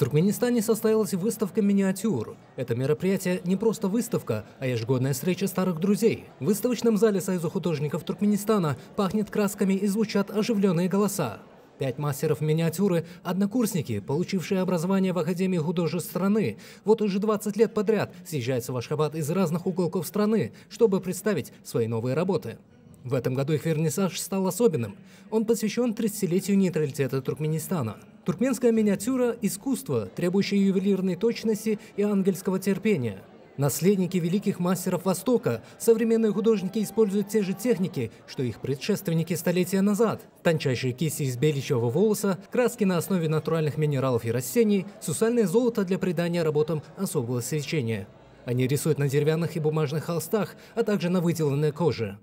Туркменистане состоялась выставка миниатюр. Это мероприятие не просто выставка, а ежегодная встреча старых друзей. В выставочном зале Союза художников Туркменистана пахнет красками и звучат оживленные голоса. 5 мастеров миниатюры – однокурсники, получившие образование в Академии художеств страны. Вот уже 20 лет подряд съезжаются в Ашхабад из разных уголков страны, чтобы представить свои новые работы. В этом году их вернисаж стал особенным. Он посвящен 30-летию нейтралитета Туркменистана. Туркменская миниатюра – искусство, требующее ювелирной точности и ангельского терпения. Наследники великих мастеров Востока, современные художники используют те же техники, что их предшественники столетия назад. Тончайшие кисти из беличьего волоса, краски на основе натуральных минералов и растений, сусальное золото для придания работам особого свечения. Они рисуют на деревянных и бумажных холстах, а также на выделанной коже.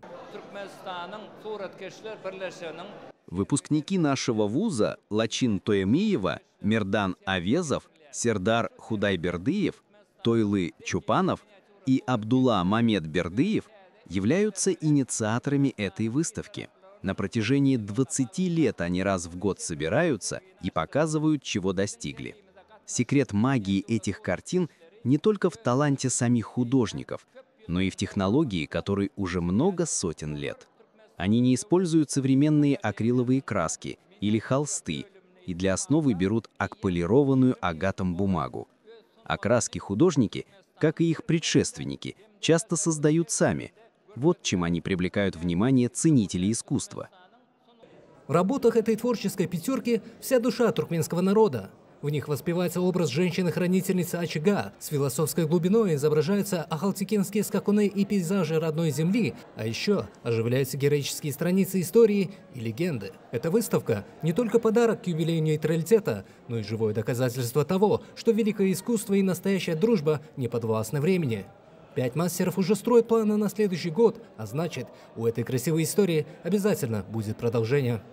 Выпускники нашего вуза Лачин Тоемиева, Мердан Авезов, Сердар Худайбердыев, Тойлы Чупанов и Абдулла Мамедбердыев являются инициаторами этой выставки. На протяжении 20 лет они раз в год собираются и показывают, чего достигли. Секрет магии этих картин не только в таланте самих художников, но и в технологии, которой уже много сотен лет. Они не используют современные акриловые краски или холсты и для основы берут отполированную агатом бумагу. А краски художники, как и их предшественники, часто создают сами. Вот чем они привлекают внимание ценителей искусства. В работах этой творческой пятерки вся душа туркменского народа. В них воспевается образ женщины-хранительницы очага, с философской глубиной изображаются ахалтекинские скакуны и пейзажи родной земли, а еще оживляются героические страницы истории и легенды. Эта выставка не только подарок к юбилею нейтралитета, но и живое доказательство того, что великое искусство и настоящая дружба не подвластны времени. 5 мастеров уже строят планы на следующий год, а значит, у этой красивой истории обязательно будет продолжение.